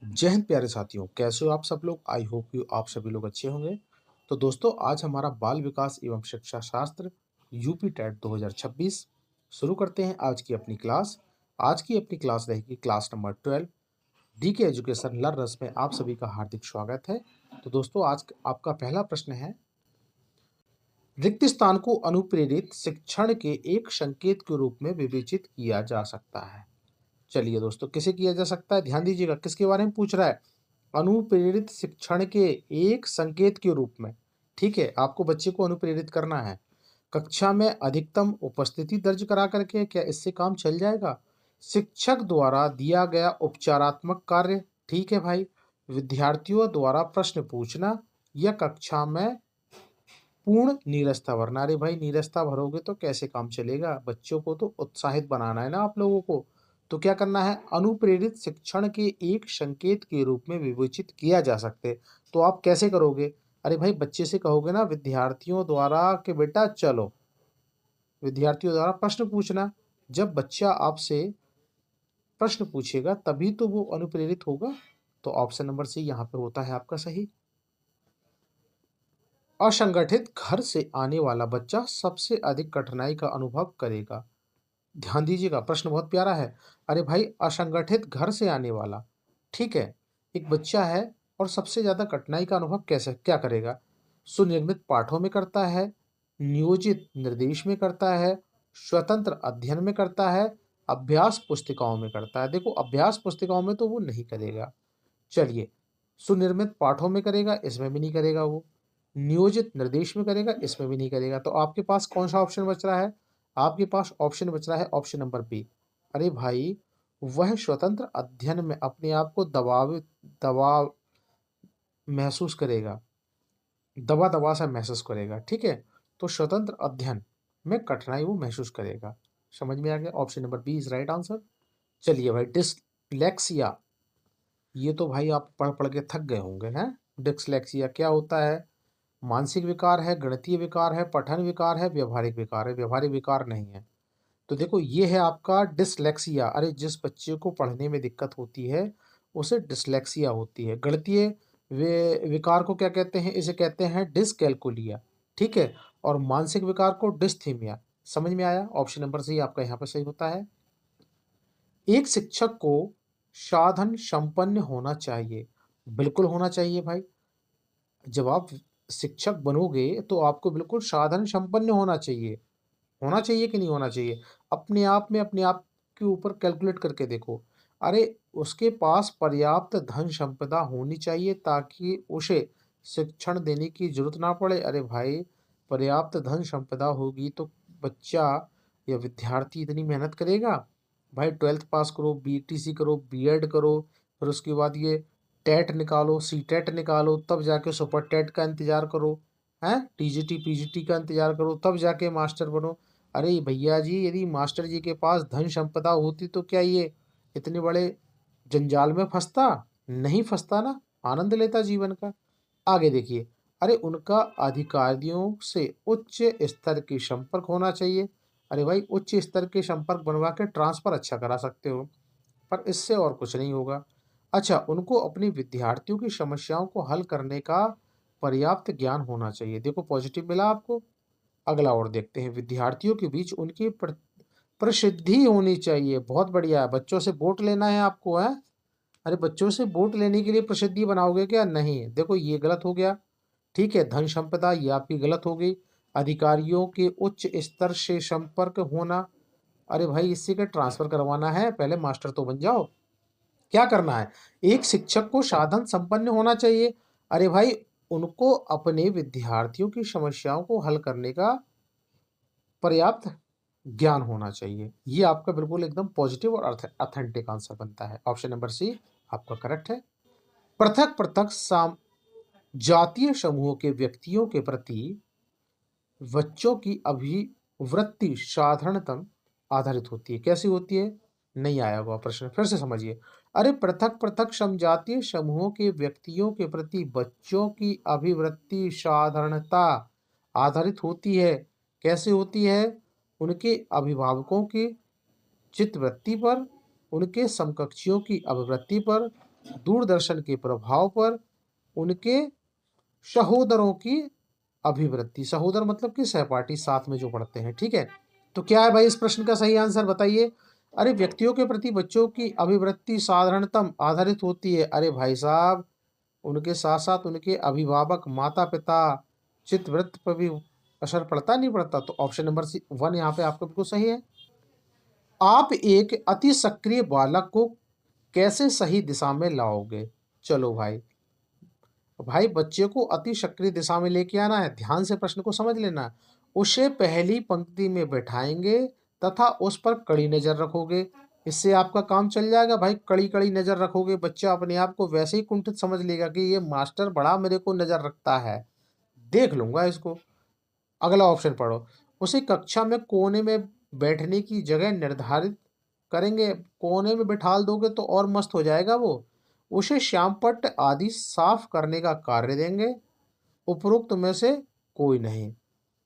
जय हिंद प्यारे साथियों, कैसे हो आप सब लोग। आई होप यू आप सभी लोग अच्छे होंगे। तो दोस्तों, आज हमारा बाल विकास एवं शिक्षा शास्त्र यूपी टेट 2026 शुरू करते हैं आज की अपनी क्लास। आज की अपनी क्लास रहेगी क्लास नंबर 12 डी के एजुकेशन लर्नर्स में आप सभी का हार्दिक स्वागत है। तो दोस्तों, आज आपका पहला प्रश्न है, रिक्त स्थान को अनुप्रेरित शिक्षण के एक संकेत के रूप में विवेचित किया जा सकता है। चलिए दोस्तों, किसे किया जा सकता है, ध्यान दीजिएगा किसके बारे में पूछ रहा है। अनुप्रेरित शिक्षण के एक संकेत के रूप में। ठीक है, आपको बच्चे को अनुप्रेरित करना है। कक्षा में अधिकतम उपस्थिति दर्ज करा करके क्या इससे काम चल जाएगा। शिक्षक द्वारा दिया गया उपचारात्मक कार्य। ठीक है भाई। विद्यार्थियों द्वारा प्रश्न पूछना या कक्षा में पूर्ण नीरसता भरना। अरे भाई, नीरसता भरोगे तो कैसे काम चलेगा। बच्चों को तो उत्साहित बनाना है ना आप लोगों को। तो क्या करना है, अनुप्रेरित शिक्षण के एक संकेत के रूप में विवेचित किया जा सकते। तो आप कैसे करोगे। अरे भाई, बच्चे से कहोगे ना विद्यार्थियों द्वारा कि बेटा चलो, विद्यार्थियों द्वारा प्रश्न पूछना। जब बच्चा आपसे प्रश्न पूछेगा तभी तो वो अनुप्रेरित होगा। तो ऑप्शन नंबर सी यहाँ पे होता है आपका सही। असंगठित घर से आने वाला बच्चा सबसे अधिक कठिनाई का अनुभव करेगा। ध्यान दीजिएगा, प्रश्न बहुत प्यारा है। अरे भाई, असंगठित घर से आने वाला, ठीक है, एक बच्चा है और सबसे ज्यादा कठिनाई का अनुभव कैसे क्या करेगा। सुनिर्मित पाठों में करता है, नियोजित निर्देश में करता है, स्वतंत्र अध्ययन में करता है, अभ्यास पुस्तिकाओं में करता है। देखो, अभ्यास पुस्तिकाओं में तो वो नहीं करेगा। चलिए, सुनिर्मित पाठों में करेगा, इसमें भी नहीं करेगा वो। नियोजित निर्देश में करेगा, इसमें भी नहीं करेगा। तो आपके पास कौन सा ऑप्शन बच रहा है। आपके पास ऑप्शन बच रहा है ऑप्शन नंबर बी। अरे भाई, वह स्वतंत्र अध्ययन में अपने आप को दबाव महसूस करेगा, दबा दबा सा महसूस करेगा। ठीक है, तो स्वतंत्र अध्ययन में कठिनाई वो महसूस करेगा। समझ में आ गया, option number B is right answer. चलिए भाई, डिसलेक्सिया, ये तो भाई आप पढ़ पढ़ के थक गए होंगे हैं। डिसलेक्सिया क्या होता है। मानसिक विकार है, गणितीय विकार है, पठन विकार है, व्यवहारिक विकार है। व्यवहारिक विकार नहीं है। तो देखो, ये है आपका डिसलेक्सिया। अरे, जिस बच्चे को पढ़ने में दिक्कत होती है उसे डिसलेक्सिया होती है। गणितीय विकार को क्या कहते हैं, इसे कहते हैं डिसकैलकुलिया। ठीक है, और मानसिक विकार को डिस्थीमिया। समझ में आया, ऑप्शन नंबर सी आपका यहाँ पर सही होता है। एक शिक्षक को साधन संपन्न होना चाहिए। बिल्कुल होना चाहिए भाई। जब आप शिक्षक बनोगे तो आपको बिल्कुल साधन संपन्न होना चाहिए। होना चाहिए कि नहीं होना चाहिए। अपने आप में अपने आप के ऊपर कैलकुलेट करके देखो। अरे, उसके पास पर्याप्त धन संपदा होनी चाहिए ताकि उसे शिक्षण देने की जरूरत ना पड़े। अरे भाई, पर्याप्त धन संपदा होगी तो बच्चा या विद्यार्थी इतनी मेहनत करेगा। भाई, 12th पास करो, बीटीसी करो, बीएड करो, फिर उसके बाद ये टेट निकालो, सी टेट निकालो, तब जाके सुपर टेट का इंतजार करो, हैं टीजीटी पीजीटी का इंतजार करो, तब जाके मास्टर बनो। अरे भैया जी, यदि मास्टर जी के पास धन संपदा होती तो क्या ये इतने बड़े जंजाल में फंसता। नहीं फंसता ना, आनंद लेता जीवन का। आगे देखिए, अरे उनका अधिकारियों से उच्च स्तर के संपर्क होना चाहिए। अरे भाई, उच्च स्तर के संपर्क बनवा के ट्रांसफर अच्छा करा सकते हो, पर इससे और कुछ नहीं होगा। अच्छा, उनको अपनी विद्यार्थियों की समस्याओं को हल करने का पर्याप्त ज्ञान होना चाहिए। देखो, पॉजिटिव मिला आपको। अगला और देखते हैं, विद्यार्थियों के बीच उनकी प्रसिद्धि होनी चाहिए। बहुत बढ़िया है, बच्चों से वोट लेना है आपको है। अरे, बच्चों से वोट लेने के लिए प्रसिद्धि बनाओगे क्या, नहीं। देखो, ये गलत हो गया। ठीक है, धन संपदा ये आपकी गलत हो गई। अधिकारियों के उच्च स्तर से संपर्क होना, अरे भाई, इसी का ट्रांसफर करवाना है, पहले मास्टर तो बन जाओ। क्या करना है, एक शिक्षक को साधन संपन्न होना चाहिए। अरे भाई, उनको अपने विद्यार्थियों की समस्याओं को हल करने का पर्याप्त ज्ञान होना चाहिए। ये आपका बिल्कुल एकदम पॉजिटिव और ऑथेंटिक आंसर बनता है। ऑप्शन नंबर सी आपका करेक्ट है। पृथक पृथक साम जातीय समूहों के व्यक्तियों के प्रति बच्चों की अभिवृत्ति साधारणतम आधारित होती है। कैसी होती है, नहीं आया हुआ प्रश्न, फिर से समझिए। अरे, पृथक पृथक समजातीय समूहों के व्यक्तियों के प्रति बच्चों की अभिवृत्ति साधारणता आधारित होती है। कैसे होती है, उनके अभिभावकों की चित्तवृत्ति पर, उनके समकक्षियों की अभिवृत्ति पर, दूरदर्शन के प्रभाव पर उनके सहोदरों की अभिवृत्ति। सहोदर मतलब कि सहपाठी साथ में जो पढ़ते हैं, ठीक है। तो क्या है भाई इस प्रश्न का सही आंसर बताइए। अरे व्यक्तियों के प्रति बच्चों की अभिवृत्ति साधारणतम आधारित होती है। अरे भाई साहब, उनके साथ साथ उनके अभिभावक माता पिता चित्तवृत्ति पर भी असर पड़ता नहीं पड़ता। तो ऑप्शन नंबर सी 1 यहाँ पे आपका बिल्कुल सही है। आप एक अति सक्रिय बालक को कैसे सही दिशा में लाओगे। चलो भाई, भाई बच्चे को अति सक्रिय दिशा में लेके आना है। ध्यान से प्रश्न को समझ लेना। उसे पहली पंक्ति में बैठाएंगे तथा उस पर कड़ी नजर रखोगे। इससे आपका काम चल जाएगा भाई। कड़ी कड़ी नजर रखोगे, बच्चा अपने आप को वैसे ही कुंठित समझ लेगा कि ये मास्टर बड़ा मेरे को नजर रखता है, देख लूंगा इसको। अगला ऑप्शन पढ़ो। उसे कक्षा में कोने में बैठने की जगह निर्धारित करेंगे। कोने में बिठाल दोगे तो और मस्त हो जाएगा वो। उसे श्यामपट्ट आदि साफ करने का कार्य देंगे। उपरोक्त में से कोई नहीं।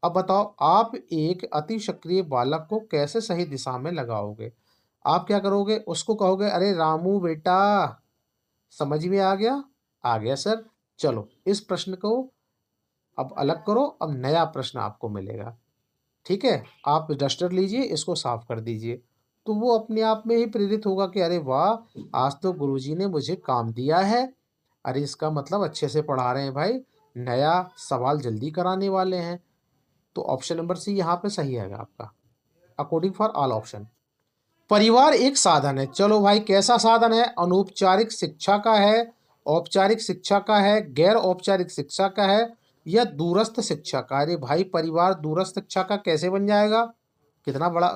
अब बताओ, आप एक अति सक्रिय बालक को कैसे सही दिशा में लगाओगे। आप क्या करोगे, उसको कहोगे अरे रामू बेटा, समझ में आ गया। आ गया सर। चलो इस प्रश्न को अब अलग करो, अब नया प्रश्न आपको मिलेगा। ठीक है, आप डस्टर लीजिए, इसको साफ कर दीजिए। तो वो अपने आप में ही प्रेरित होगा कि अरे वाह, आज तो गुरुजी ने मुझे काम दिया है। अरे इसका मतलब अच्छे से पढ़ा रहे हैं भाई, नया सवाल जल्दी कराने वाले हैं। तो ऑप्शन नंबर सी यहाँ पे सही है आपका, अकॉर्डिंग फॉर ऑल ऑप्शन। परिवार एक साधन है। चलो भाई, कैसा साधन है। अनौपचारिक शिक्षा का है, औपचारिक शिक्षा का है, गैर औपचारिक शिक्षा का है, या दूरस्थ शिक्षा का। अरे भाई, परिवार दूरस्थ शिक्षा का कैसे बन जाएगा। कितना बड़ा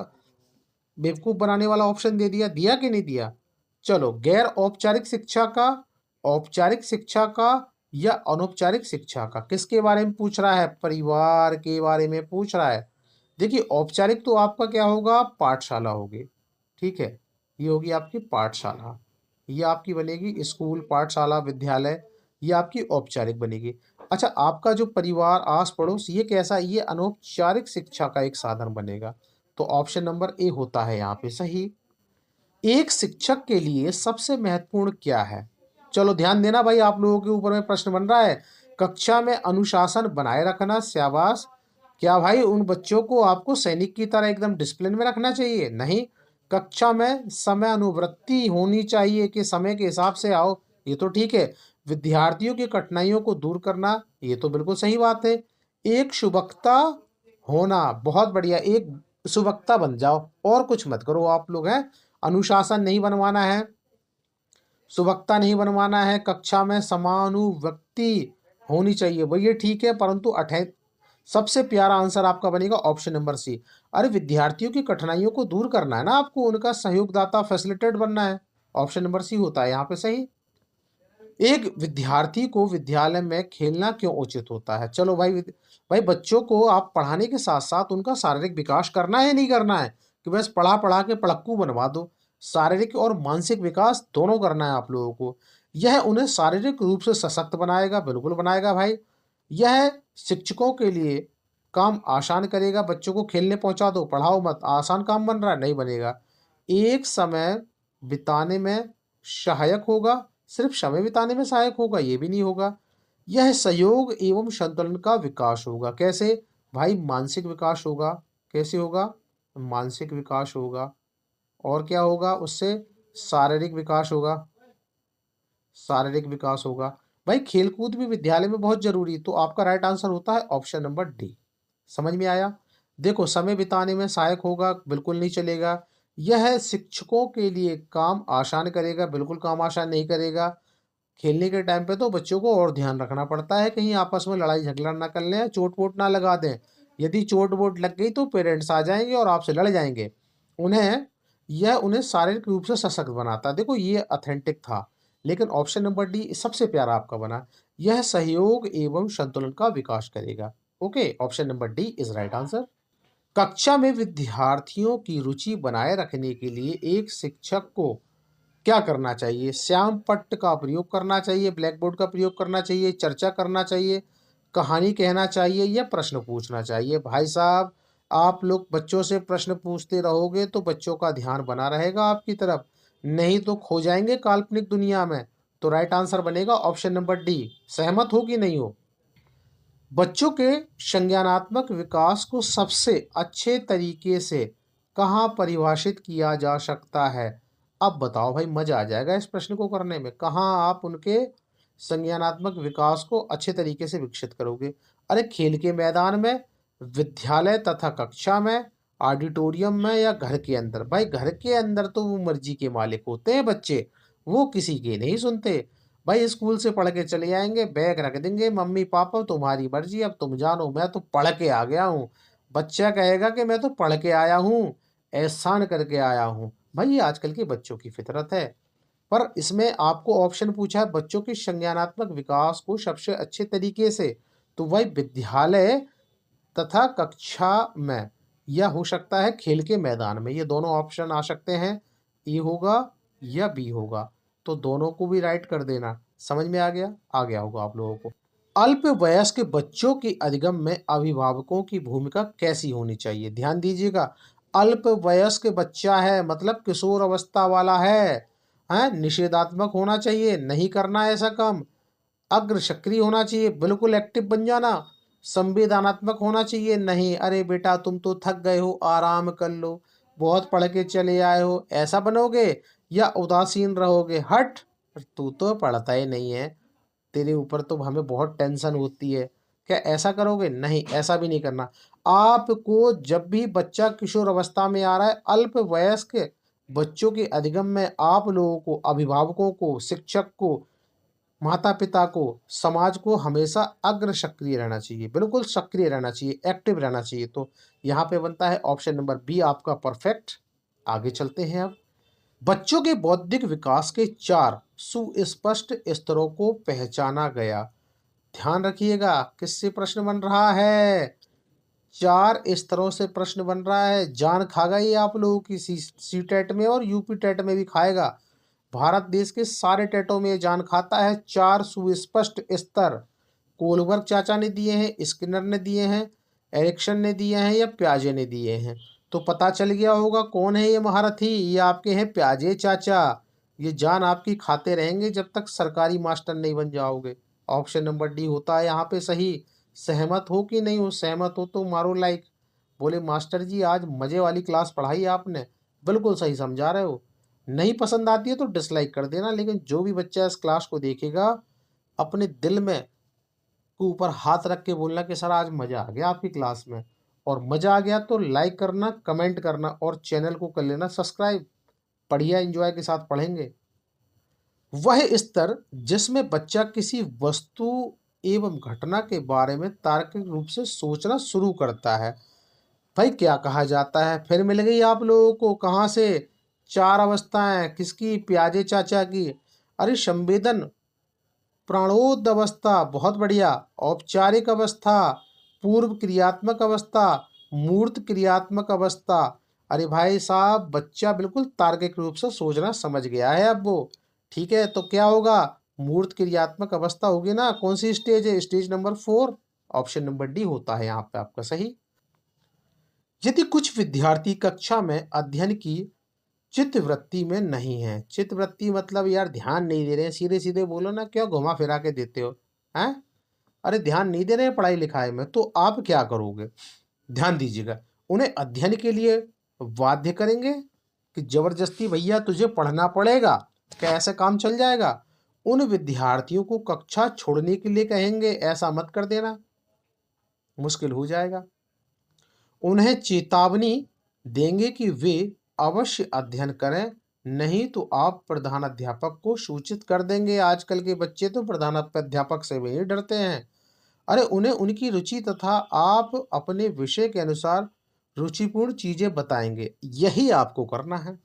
बेवकूफ बनाने वाला ऑप्शन दे दिया, दिया कि नहीं दिया। चलो, गैर औपचारिक शिक्षा का, औपचारिक शिक्षा का, या अनौपचारिक शिक्षा का, किसके बारे में पूछ रहा है। परिवार के बारे में पूछ रहा है। देखिए, औपचारिक तो आपका क्या होगा, पाठशाला होगी। ठीक है, ये होगी आपकी पाठशाला। ये आपकी बनेगी स्कूल, पाठशाला, विद्यालय। ये आपकी औपचारिक बनेगी। अच्छा, आपका जो परिवार, आस पड़ोस, ये कैसा, ये अनौपचारिक शिक्षा का एक साधन बनेगा। तो ऑप्शन नंबर ए होता है यहाँ पे सही। एक शिक्षक के लिए सबसे महत्वपूर्ण क्या है। चलो ध्यान देना भाई, आप लोगों के ऊपर में प्रश्न बन रहा है। कक्षा में अनुशासन बनाए रखना, शाबाश। क्या भाई उन बच्चों को आपको सैनिक की तरह एकदम डिसिप्लिन में रखना चाहिए। नहीं, कक्षा में समय अनुवृत्ति होनी चाहिए कि समय के हिसाब से आओ, ये तो ठीक है। विद्यार्थियों की कठिनाइयों को दूर करना, ये तो बिल्कुल सही बात है। एक सुबक्ता होना, बहुत बढ़िया, एक सुबक्ता बन जाओ, और कुछ मत करो आप लोग हैं। अनुशासन नहीं बनवाना है, सुबक्ता नहीं बनवाना है, कक्षा में समानुवक्ति होनी चाहिए, वो ये ठीक है, परंतु सबसे प्यारा आंसर आपका बनेगा ऑप्शन नंबर सी। अरे विद्यार्थियों की कठिनाइयों को दूर करना है ना आपको, उनका सहयोगदाता, फैसिलिटेट बनना है। ऑप्शन नंबर सी होता है यहाँ पे सही। एक विद्यार्थी को विद्यालय में खेलना क्यों उचित होता है। चलो भाई, भाई बच्चों को आप पढ़ाने के साथ साथ उनका शारीरिक विकास करना है, नहीं करना है कि बस पढ़ा पढ़ा के पढ़क्कू बनवा दो। शारीरिक और मानसिक विकास दोनों करना है आप लोगों को। यह उन्हें शारीरिक रूप से सशक्त बनाएगा, बिल्कुल बनाएगा भाई। यह शिक्षकों के लिए काम आसान करेगा। बच्चों को खेलने पहुंचा दो, पढ़ाओ मत, आसान काम बन रहा है, नहीं बनेगा। एक समय बिताने में सहायक होगा, सिर्फ समय बिताने में सहायक होगा ये भी नहीं होगा। यह सहयोग एवं संतुलन का विकास होगा। कैसे भाई, मानसिक विकास होगा। कैसे होगा, मानसिक विकास होगा। और क्या होगा उससे, शारीरिक विकास होगा। शारीरिक विकास होगा। भाई खेलकूद भी विद्यालय में बहुत जरूरी, तो आपका राइट आंसर होता है ऑप्शन नंबर डी। समझ में आया। देखो, समय बिताने में सहायक होगा, बिल्कुल नहीं चलेगा। यह शिक्षकों के लिए काम आसान करेगा, बिल्कुल काम आसान नहीं करेगा। खेलने के टाइम पे तो बच्चों को और ध्यान रखना पड़ता है, कहीं आपस में लड़ाई झगड़ा ना कर लें, चोट वोट ना लगा दें। यदि चोट वोट लग गई तो पेरेंट्स आ जाएंगे और आपसे लड़ जाएंगे। उन्हें यह उन्हें शारीरिक रूप से सशक्त बनाता है। देखो ये ऑथेंटिक था, लेकिन ऑप्शन नंबर डी सबसे प्यारा आपका बना। यह सहयोग एवं संतुलन का विकास करेगा। Okay, option number D is right answer. कक्षा में विद्यार्थियों की रुचि बनाए रखने के लिए एक शिक्षक को क्या करना चाहिए। श्याम पट्ट का प्रयोग करना चाहिए, ब्लैक बोर्ड का प्रयोग करना चाहिए, चर्चा करना चाहिए, कहानी कहना चाहिए, या प्रश्न पूछना चाहिए। भाई साहब, आप लोग बच्चों से प्रश्न पूछते रहोगे तो बच्चों का ध्यान बना रहेगा आपकी तरफ, नहीं तो खो जाएंगे काल्पनिक दुनिया में। तो राइट आंसर बनेगा ऑप्शन नंबर डी। सहमत हो कि नहीं हो? बच्चों के संज्ञानात्मक विकास को सबसे अच्छे तरीके से कहाँ परिभाषित किया जा सकता है? अब बताओ भाई, मजा आ जाएगा इस प्रश्न को करने में। कहाँ आप उनके संज्ञानात्मक विकास को अच्छे तरीके से विकसित करोगे? अरे खेल के मैदान में, विद्यालय तथा कक्षा में, ऑडिटोरियम में, या घर के अंदर? भाई घर के अंदर तो वो मर्जी के मालिक होते हैं बच्चे, वो किसी के नहीं सुनते। भाई स्कूल से पढ़ के चले आएंगे, बैग रख देंगे, मम्मी पापा तुम्हारी मर्जी, अब तुम जानो, मैं तो पढ़ के आ गया हूँ। बच्चा कहेगा कि मैं तो पढ़ के आया हूँ, एहसान करके आया हूँ। भाई ये आजकल के बच्चों की फितरत है। पर इसमें आपको ऑप्शन पूछा है बच्चों के संज्ञानात्मक विकास को सबसे अच्छे तरीके से, तो वही विद्यालय तथा कक्षा में, या हो सकता है खेल के मैदान में। ये दोनों ऑप्शन आ सकते हैं, ए होगा या बी होगा। तो दोनों को भी राइट कर देना। समझ में आ गया होगा आप लोगों को। अल्पवयस्क बच्चों के अधिगम में अभिभावकों की भूमिका कैसी होनी चाहिए? ध्यान दीजिएगा। अल्पवयस्क बच्चा है मतलब किशोर अवस्था वाला है, निषेधात्मक होना चाहिए, नहीं करना ऐसा काम। अग्र सक्रिय होना चाहिए, बिल्कुल एक्टिव बन जाना। संवेदनात्मक होना चाहिए, नहीं, अरे बेटा तुम तो थक गए हो, आराम कर लो, बहुत पढ़ के चले आए हो, ऐसा बनोगे? या उदासीन रहोगे, हट तू तो पढ़ता ही नहीं है, तेरे ऊपर तो हमें बहुत टेंशन होती है, क्या ऐसा करोगे? नहीं, ऐसा भी नहीं करना। आपको जब भी बच्चा किशोर अवस्था में आ रहा है, अल्पवयस्क बच्चों के अधिगम में आप लोगों को, अभिभावकों को, शिक्षक को, माता पिता को, समाज को हमेशा अग्र सक्रिय रहना चाहिए, बिल्कुल सक्रिय रहना चाहिए, एक्टिव रहना चाहिए। तो यहाँ पे बनता है ऑप्शन नंबर बी आपका परफेक्ट। आगे चलते हैं अब। बच्चों के बौद्धिक विकास के 4 सुस्पष्ट स्तरों को पहचाना गया। ध्यान रखिएगा, किससे प्रश्न बन रहा है? 4 स्तरों से प्रश्न बन रहा है। जान खा गई आप लोगों की सी टेट में और यूपी टेट में भी खाएगा। भारत देश के सारे टेटों में ये जान खाता है। 4 सुस्पष्ट स्तर कोलबर्ग चाचा ने दिए हैं, स्किनर ने दिए हैं, एरिक्सन ने दिए हैं, या प्याजे ने दिए हैं। तो पता चल गया होगा कौन है ये महारथी। ये आपके हैं प्याजे चाचा। ये जान आपकी खाते रहेंगे जब तक सरकारी मास्टर नहीं बन जाओगे। ऑप्शन नंबर डी होता है यहाँ पे सही। सहमत हो कि नहीं हो? सहमत हो तो मारो लाइक। बोले मास्टर जी आज मजे वाली क्लास पढ़ाई आपने, बिल्कुल सही समझा रहे हो। नहीं पसंद आती है तो डिसलाइक कर देना, लेकिन जो भी बच्चा इस क्लास को देखेगा अपने दिल में के ऊपर हाथ रख के बोलना कि सर आज मजा आ गया आपकी क्लास में। और मजा आ गया तो लाइक करना, कमेंट करना, और चैनल को कर लेना सब्सक्राइब। बढ़िया एंजॉय के साथ पढ़ेंगे। वह स्तर जिसमें बच्चा किसी वस्तु एवं घटना के बारे में तार्किक रूप से सोचना शुरू करता है। भाई क्या कहा जाता है? फिर मिल गई आप लोगों को, कहाँ से? 4 अवस्थाएं किसकी? प्याजे चाचा की। अरे संवेदन प्राणोद अवस्था, बहुत बढ़िया। औपचारिक अवस्था, पूर्व क्रियात्मक अवस्था, मूर्त क्रियात्मक अवस्था। अरे भाई साहब, बच्चा बिल्कुल तार्किक रूप से सोचना समझ गया है अब वो। ठीक है, तो क्या होगा? मूर्त क्रियात्मक अवस्था होगी ना। कौन सी स्टेज है? Stage number 4। Option number D होता है यहाँ पे आपका सही। यदि कुछ विद्यार्थी कक्षा में अध्ययन की चित्तवृत्ति में नहीं है। चित्तवृत्ति मतलब यार ध्यान नहीं दे रहे हैं, सीधे सीधे बोलो ना, क्या घुमा फिरा के देते हो? हैं? अरे ध्यान नहीं दे रहे हैं पढ़ाई लिखाई में, तो आप क्या करोगे? ध्यान दीजिएगा। उन्हें अध्ययन के लिए बाध्य करेंगे कि जबरदस्ती भैया तुझे पढ़ना पड़ेगा। क्या ऐसा काम चल जाएगा? उन विद्यार्थियों को कक्षा छोड़ने के लिए कहेंगे, ऐसा मत कर देना, मुश्किल हो जाएगा। उन्हें चेतावनी देंगे कि वे अवश्य अध्ययन करें, नहीं तो आप प्रधानाध्यापक को सूचित कर देंगे। आजकल के बच्चे तो प्रधानाध्यापक से भी नहीं डरते हैं। अरे उन्हें उनकी रुचि तथा आप अपने विषय के अनुसार रुचिपूर्ण चीजें बताएंगे। यही आपको करना है,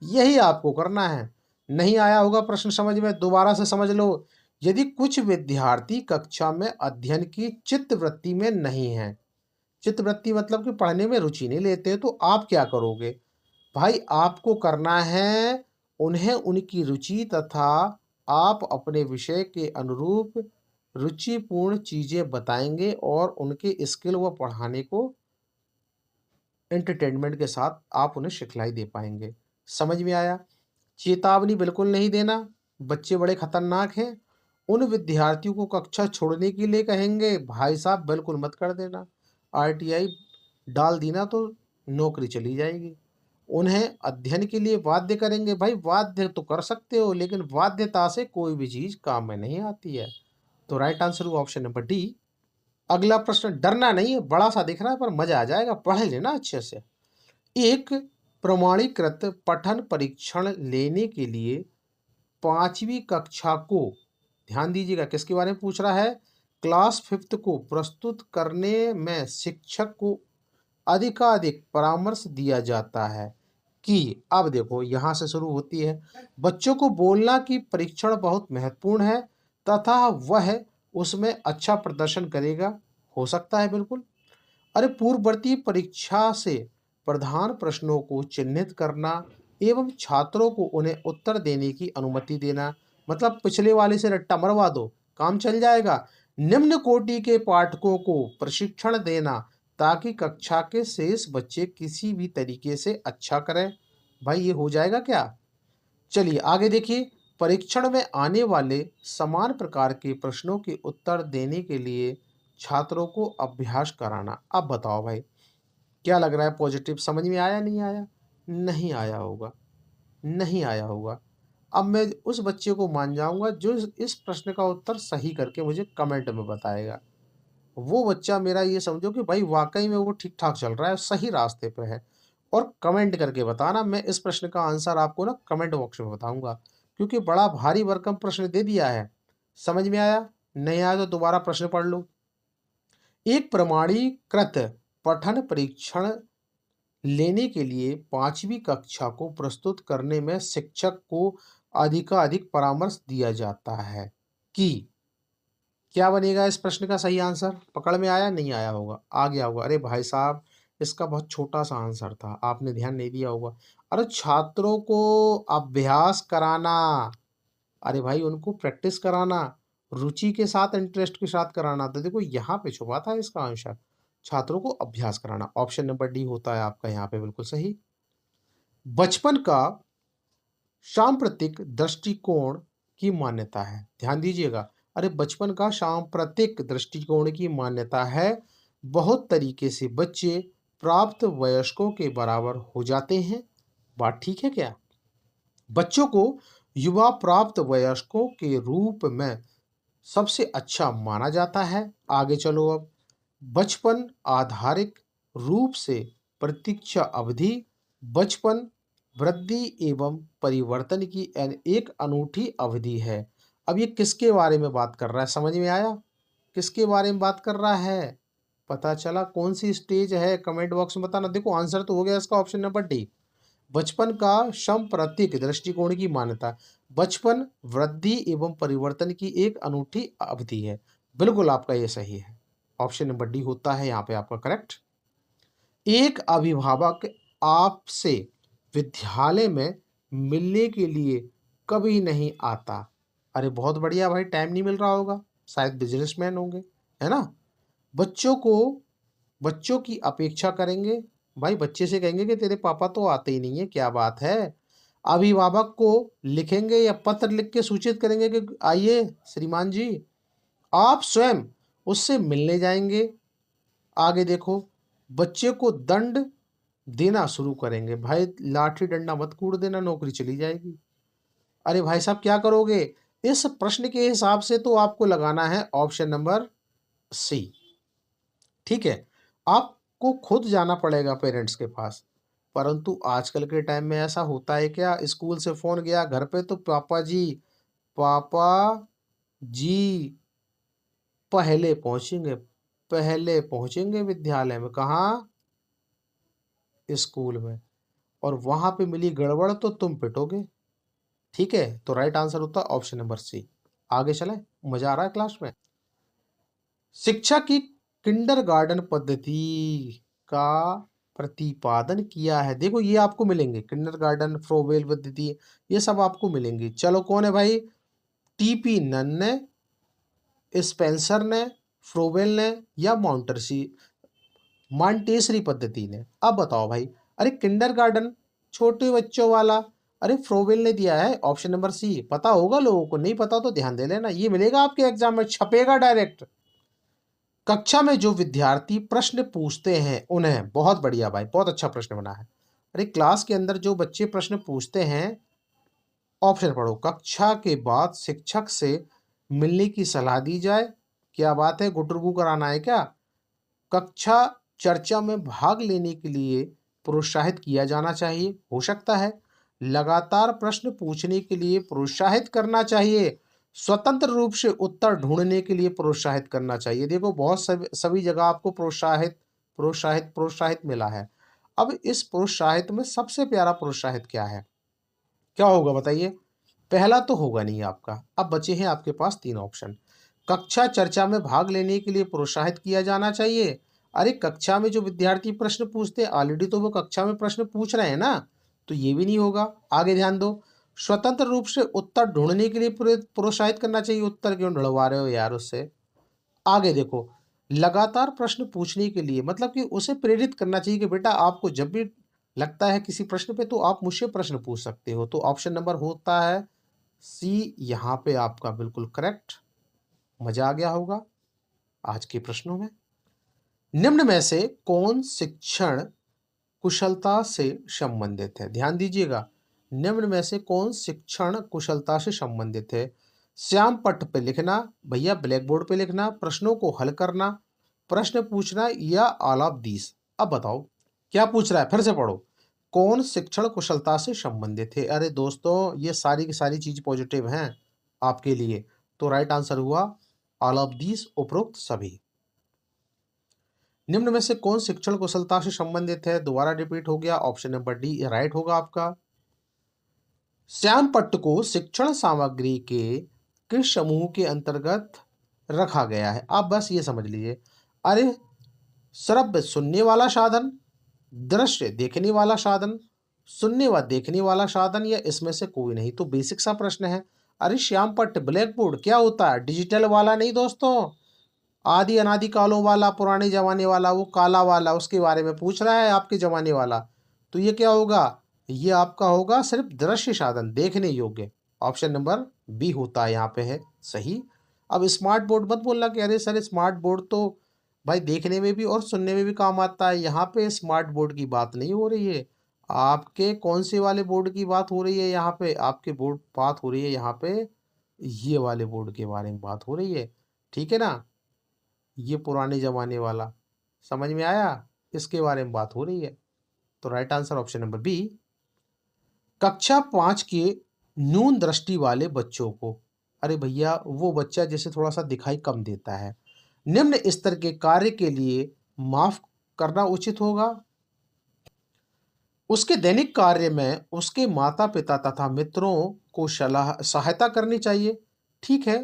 यही आपको करना है। नहीं आया होगा प्रश्न समझ में? दोबारा से समझ लो। यदि कुछ विद्यार्थी कक्षा में अध्ययन की चित्तवृत्ति में नहीं है, चित्तवृत्ति मतलब कि पढ़ने में रुचि नहीं लेते, तो आप क्या करोगे? भाई आपको करना है उन्हें उनकी रुचि तथा आप अपने विषय के अनुरूप रुचिपूर्ण चीजें बताएंगे, और उनके स्किल व पढ़ाने को एंटरटेनमेंट के साथ आप उन्हें सिखलाई दे पाएंगे। समझ में आया? चेतावनी बिल्कुल नहीं देना, बच्चे बड़े खतरनाक हैं। उन विद्यार्थियों को कक्षा छोड़ने के लिए कहेंगे, भाई साहब बिल्कुल मत कर देना। आरटीआई डाल दी ना तो नौकरी चली जाएगी। उन्हें अध्ययन के लिए बाध्य करेंगे, भाई बाध्य तो कर सकते हो लेकिन बाध्यता से कोई भी चीज काम में नहीं आती है। तो राइट आंसर हुआ ऑप्शन नंबर डी। अगला प्रश्न डरना नहीं है, बड़ा सा दिख रहा है पर मजा आ जाएगा, पढ़ लेना अच्छे से। एक प्रमाणीकृत पठन परीक्षण लेने के लिए 5वीं कक्षा को, ध्यान दीजिएगा किसके बारे में पूछ रहा है, क्लास 5th को प्रस्तुत करने में शिक्षक को अधिकाधिक परामर्श दिया जाता है कि, अब देखो यहां से शुरू होती है, बच्चों को बोलना कि परीक्षण बहुत महत्वपूर्ण है तथा वह उसमें अच्छा प्रदर्शन करेगा। हो सकता है बिल्कुल। अरे पूर्ववर्ती परीक्षा से प्रधान प्रश्नों को चिन्हित करना एवं छात्रों को उन्हें उत्तर देने की अनुमति देना, मतलब पिछले वाले से रट्टा मरवा दो, काम चल जाएगा। निम्न कोटि के पाठकों को प्रशिक्षण देना ताकि कक्षा के शेष बच्चे किसी भी तरीके से अच्छा करें। भाई ये हो जाएगा क्या? चलिए आगे देखिए। परीक्षण में आने वाले समान प्रकार के प्रश्नों के उत्तर देने के लिए छात्रों को अभ्यास कराना। अब बताओ भाई, क्या लग रहा है पॉजिटिव, समझ में आया नहीं आया? नहीं आया होगा, नहीं आया होगा। अब मैं उस बच्चे को मान जाऊंगा जो इस प्रश्न का उत्तर सही करके मुझे कमेंट में बताएगा। वो बच्चा मेरा ये समझो कि भाई वाकई में वो ठीक ठाक चल रहा है, सही रास्ते पे है। और कमेंट करके बताना, मैं इस प्रश्न का आंसर आपको ना कमेंट बॉक्स में बताऊंगा, क्योंकि बड़ा भारी भरकम प्रश्न दे दिया है। समझ में आया? नहीं आया तो दोबारा प्रश्न पढ़ लो। एक प्रमाणीकृत पठन परीक्षण लेने के लिए 5वीं कक्षा को प्रस्तुत करने में शिक्षक को अधिकाधिक परामर्श दिया जाता है कि, क्या बनेगा इस प्रश्न का सही आंसर? पकड़ में आया नहीं आया होगा? आ गया होगा। अरे भाई साहब, इसका बहुत छोटा सा आंसर था, आपने ध्यान नहीं दिया होगा। अरे छात्रों को अभ्यास कराना, अरे भाई उनको प्रैक्टिस कराना, रुचि के साथ इंटरेस्ट के साथ कराना। तो देखो यहाँ पे छुपा था इसका आंसर, छात्रों को अभ्यास कराना। ऑप्शन नंबर डी होता है आपका यहाँ पे बिल्कुल सही। बचपन का सांप्रतिक दृष्टिकोण की मान्यता है, ध्यान दीजिएगा। अरे बचपन का सांप्रतिक दृष्टिकोण की मान्यता है, बहुत तरीके से बच्चे प्राप्त वयस्कों के बराबर हो जाते हैं। बात ठीक है क्या? बच्चों को युवा प्राप्त वयस्कों के रूप में सबसे अच्छा माना जाता है। आगे चलो अब। बचपन आधारित रूप से प्रतीक्षा अवधि, बचपन वृद्धि एवं परिवर्तन की एक अनूठी अवधि है। अब ये किसके बारे में बात कर रहा है, समझ में आया? किसके बारे में बात कर रहा है? पता चला कौन सी स्टेज है? कमेंट बॉक्स में बताना। देखो आंसर तो हो गया इसका ऑप्शन नंबर डी, बचपन का सांप्रतिक दृष्टिकोण की मान्यता, बचपन वृद्धि एवं परिवर्तन की एक अनूठी अवधि है। बिल्कुल आपका ये सही है, ऑप्शन नंबर डी होता है यहाँ पे आपका करेक्ट। एक अभिभावक आपसे विद्यालय में मिलने के लिए कभी नहीं आता। अरे बहुत बढ़िया भाई, टाइम नहीं मिल रहा होगा, शायद बिजनेसमैन होंगे, है ना। बच्चों को बच्चों की अपेक्षा करेंगे, भाई बच्चे से कहेंगे कि तेरे पापा तो आते ही नहीं है, क्या बात है। अभिभावक को लिखेंगे या पत्र लिख के सूचित करेंगे कि आइए श्रीमान जी, आप स्वयं उससे मिलने जाएंगे। आगे देखो, बच्चे को दंड देना शुरू करेंगे, भाई लाठी डंडा मत कूट देना, नौकरी चली जाएगी। अरे भाई साहब क्या करोगे? इस प्रश्न के हिसाब से तो आपको लगाना है ऑप्शन नंबर सी, ठीक है। आपको खुद जाना पड़ेगा पेरेंट्स के पास, परंतु आजकल के टाइम में ऐसा होता है क्या? स्कूल से फोन गया घर पे तो पापा जी, पापा जी पहले पहुंचेंगे, पहले पहुंचेंगे विद्यालय में, कहाँ? स्कूल में। और वहां पे मिली गड़बड़ तो तुम पिटोगे। ठीक है, तो राइट आंसर होता है ऑप्शन नंबर सी। आगे चले, मजा आ रहा है क्लास में। शिक्षा की किंडरगार्टन पद्धति का प्रतिपादन किया है, देखो ये आपको मिलेंगे, किंडरगार्टन, फ्रोबेल पद्धति, ये सब आपको मिलेंगी। चलो कौन है भाई? टीपी नन ने, स्पेंसर ने, फ्रोबेल ने, या माउंटरसी मॉन्टेसरी पद्धति ने। अब बताओ भाई। अरे किंडरगार्टन छोटे बच्चों वाला, अरे फ्रोवेल ने दिया है ऑप्शन नंबर सी। पता होगा लोगों को, नहीं पता तो ध्यान दे लेना, ये मिलेगा आपके एग्जाम में, छपेगा डायरेक्ट। कक्षा में जो विद्यार्थी प्रश्न पूछते हैं उन्हें, बहुत बढ़िया भाई, बहुत अच्छा प्रश्न बना है। अरे क्लास के अंदर जो बच्चे प्रश्न पूछते हैं, ऑप्शन पढ़ो, कक्षा के बाद शिक्षक से मिलने की सलाह दी जाए। क्या बात है, गुटरगू कराना है क्या? कक्षा चर्चा में भाग लेने के लिए प्रोत्साहित किया जाना चाहिए, हो सकता है। लगातार प्रश्न पूछने के लिए प्रोत्साहित करना चाहिए। स्वतंत्र रूप से उत्तर ढूंढने के लिए प्रोत्साहित करना चाहिए। देखो बहुत सभी जगह आपको प्रोत्साहित प्रोत्साहित प्रोत्साहित मिला है। अब इस प्रोत्साहित में सबसे प्यारा प्रोत्साहित क्या है, क्या होगा बताइए? पहला तो होगा नहीं आपका। अब बचे हैं आपके पास तीन ऑप्शन। कक्षा चर्चा में भाग लेने के लिए प्रोत्साहित किया जाना चाहिए। अरे कक्षा में जो विद्यार्थी प्रश्न पूछते हैं, ऑलरेडी तो वो कक्षा में प्रश्न पूछ रहे हैं ना, तो ये भी नहीं होगा। आगे ध्यान दो, स्वतंत्र रूप से उत्तर ढूंढने के लिए प्रोत्साहित करना चाहिए। उत्तर क्यों ढूंढवा रहे हो यार उससे? आगे देखो, लगातार प्रश्न पूछने के लिए, मतलब कि उसे प्रेरित करना चाहिए कि बेटा आपको जब भी लगता है किसी प्रश्न पे तो आप मुझसे प्रश्न पूछ सकते हो। तो ऑप्शन नंबर होता है सी, यहाँ पे आपका बिल्कुल करेक्ट। मजा आ गया होगा आज के प्रश्नों में। निम्न में से कौन शिक्षण कुशलता से संबंधित है? ध्यान दीजिएगा, निम्न में से कौन शिक्षण कुशलता से संबंधित है? श्याम पट्ट पे लिखना, भैया ब्लैक बोर्ड पे लिखना, प्रश्नों को हल करना, प्रश्न पूछना, या ऑल ऑफ दीज। अब बताओ क्या पूछ रहा है, फिर से पढ़ो। कौन शिक्षण कुशलता से संबंधित है? अरे दोस्तों ये सारी की सारी चीज पॉजिटिव हैं आपके लिए। तो राइट आंसर हुआ ऑल ऑफ दीज, उपरोक्त सभी। निम्न में से कौन शिक्षण कुशलता से संबंधित है? दोबारा रिपीट हो गया, ऑप्शन नंबर डी राइट होगा आपका। श्याम पट्ट को शिक्षण सामग्री के किस समूह के अंतर्गत रखा गया है? आप बस ये समझ लीजिए। अरे श्रव्य सुनने वाला साधन, दृश्य देखने वाला साधन, सुनने व देखने वाला साधन, या इसमें से कोई नहीं? तो बेसिक सा प्रश्न है। अरे श्याम पट्ट ब्लैक बोर्ड क्या होता है? डिजिटल वाला नहीं दोस्तों, आदि अनादि कालों वाला, पुराने जमाने वाला, वो काला वाला, उसके बारे में पूछ रहा है आपके जमाने वाला। तो ये क्या होगा? ये आपका होगा सिर्फ दृश्य साधन, देखने योग्य। ऑप्शन नंबर बी होता है यहाँ पे है सही। अब स्मार्ट बोर्ड मत बोलना कि अरे सर स्मार्ट बोर्ड तो भाई देखने में भी और सुनने में भी काम आता है। यहाँ पे स्मार्ट बोर्ड की बात नहीं हो रही है। आपके कौन से वाले बोर्ड की बात हो रही है? यहाँ पे आपके बोर्ड बात हो रही है, यहाँ पे ये वाले बोर्ड के बारे में बात हो रही है, ठीक है ना? ये पुराने जमाने वाला, समझ में आया? इसके बारे में बात हो रही है। तो right answer option number B. कक्षा 5 के न्यून दृष्टि वाले बच्चों को, अरे भैया वो बच्चा जिसे थोड़ा सा दिखाई कम देता है, निम्न स्तर के कार्य के लिए माफ करना उचित होगा। उसके दैनिक कार्य में उसके माता पिता तथा मित्रों को सलाह सहायता करनी चाहिए। ठीक है,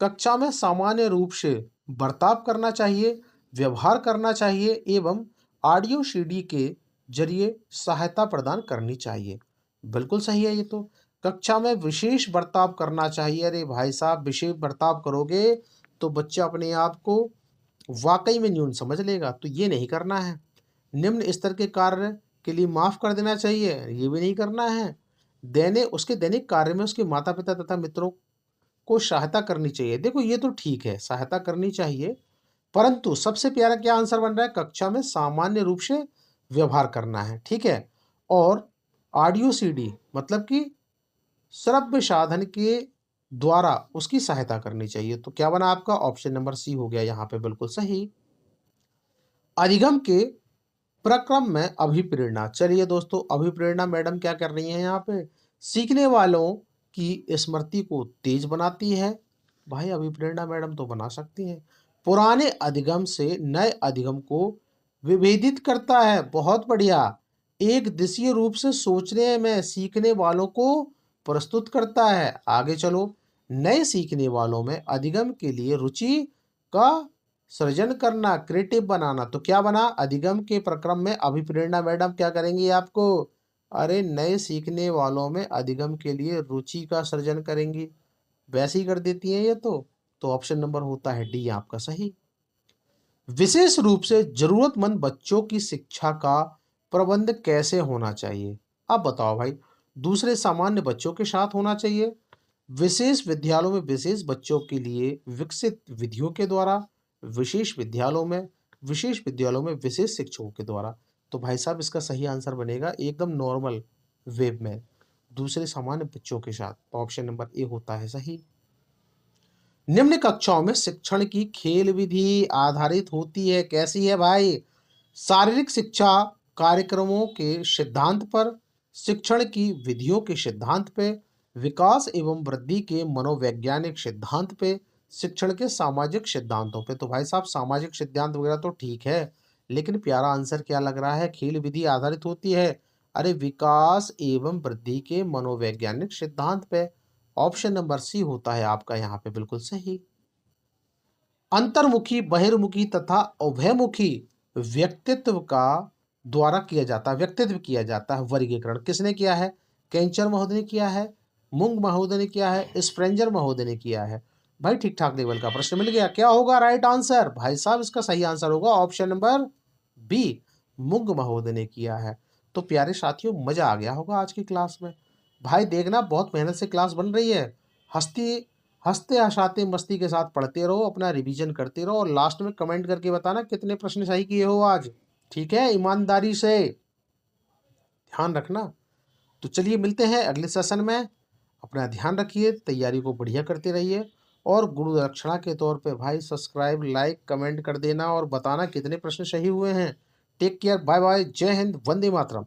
कक्षा में सामान्य रूप से बर्ताव करना चाहिए, व्यवहार करना चाहिए, एवं ऑडियो सीडी के जरिए सहायता प्रदान करनी चाहिए। बिल्कुल सही है ये तो। कक्षा में विशेष बर्ताव करना चाहिए। अरे भाई साहब विशेष बर्ताव करोगे तो बच्चा अपने आप को वाकई में न्यून समझ लेगा, तो ये नहीं करना है। निम्न स्तर के कार्य के लिए माफ कर देना चाहिए, ये भी नहीं करना है। उसके दैनिक कार्य में उसके माता पिता तथा मित्रों को सहायता करनी चाहिए। देखो ये तो ठीक है, सहायता करनी चाहिए, परंतु सबसे प्यारा क्या आंसर बन रहा है? कक्षा में सामान्य रूप से व्यवहार करना है, ठीक है। और ऑडियो सीडी मतलब कि श्रव्य साधन के द्वारा उसकी सहायता करनी चाहिए। तो क्या बना आपका? ऑप्शन नंबर सी हो गया यहाँ पे बिल्कुल सही। अधिगम के प्रक्रम में अभिप्रेरणा, चलिए दोस्तों अभिप्रेरणा मैडम क्या कर रही हैं यहाँ पे? सीखने वालों की स्मृति को तेज बनाती है। भाई अभिप्रेरणा मैडम तो बना सकती हैं। पुराने अधिगम से नए अधिगम को विभेदित करता है, बहुत बढ़िया। एक दिशीय रूप से सोचने में सीखने वालों को प्रस्तुत करता है। आगे चलो, नए सीखने वालों में अधिगम के लिए रुचि का सृजन करना, क्रिएटिव बनाना। तो क्या बना? अधिगम के प्रक्रम में अभिप्रेरणा मैडम क्या करेंगी आपको? अरे नए सीखने वालों में अधिगम के लिए रुचि का सृजन करेंगी, वैसे ही कर देती हैं ये तो ऑप्शन नंबर होता है डी आपका सही। विशेष रूप से जरूरतमंद बच्चों की शिक्षा का प्रबंध कैसे होना चाहिए? अब बताओ भाई, दूसरे सामान्य बच्चों के साथ होना चाहिए, विशेष विद्यालयों में विशेष बच्चों के लिए विकसित विधियों के द्वारा, विशेष विद्यालयों में विशेष शिक्षकों के द्वारा। तो भाई साहब इसका सही आंसर बनेगा एकदम नॉर्मल वेब में, दूसरे सामान्य बच्चों के साथ। ऑप्शन नंबर ए होता है सही। निम्न कक्षाओं में शिक्षण की खेल विधि आधारित होती है, कैसी है भाई? शारीरिक शिक्षा कार्यक्रमों के सिद्धांत पर, शिक्षण की विधियों के सिद्धांत पे, विकास एवं वृद्धि के मनोवैज्ञानिक सिद्धांत पे, शिक्षण के सामाजिक सिद्धांतों पे। तो भाई साहब सामाजिक सिद्धांत वगैरह तो ठीक है, लेकिन प्यारा आंसर क्या लग रहा है? खेल विधि आधारित होती है। अरे विकास एवं वृद्धि के मनोवैज्ञानिक सिद्धांत पे। ऑप्शन नंबर सी होता है आपका यहाँ पे बिल्कुल सही। अंतर्मुखी, बहिर्मुखी तथा उभयमुखी व्यक्तित्व का द्वारा किया जाता है वर्गीकरण किसने किया है? कैंचर महोदय ने किया है, मुंग महोदय ने किया है, स्प्रेंजर महोदय ने किया है। भाई ठीक ठाक लेवल का प्रश्न मिल गया। क्या होगा राइट आंसर? भाई साहब इसका सही आंसर होगा ऑप्शन नंबर बी, मुंग महोदय ने किया है। तो प्यारे साथियों मजा आ गया होगा आज की क्लास में। भाई देखना बहुत मेहनत से क्लास बन रही है। हंसती हंसते हंसाते मस्ती के साथ पढ़ते रहो, अपना रिवीजन करते रहो और लास्ट में कमेंट करके बताना कितने प्रश्न सही किए हो आज। ठीक है, ईमानदारी से ध्यान रखना। तो चलिए मिलते हैं अगले सेशन में। अपना ध्यान रखिए, तैयारी को बढ़िया करते रहिए और गुरु दक्षिणा के तौर पे भाई सब्सक्राइब, लाइक, कमेंट कर देना और बताना कितने प्रश्न सही हुए हैं। टेक केयर, बाय बाय, जय हिंद, वंदे मातरम।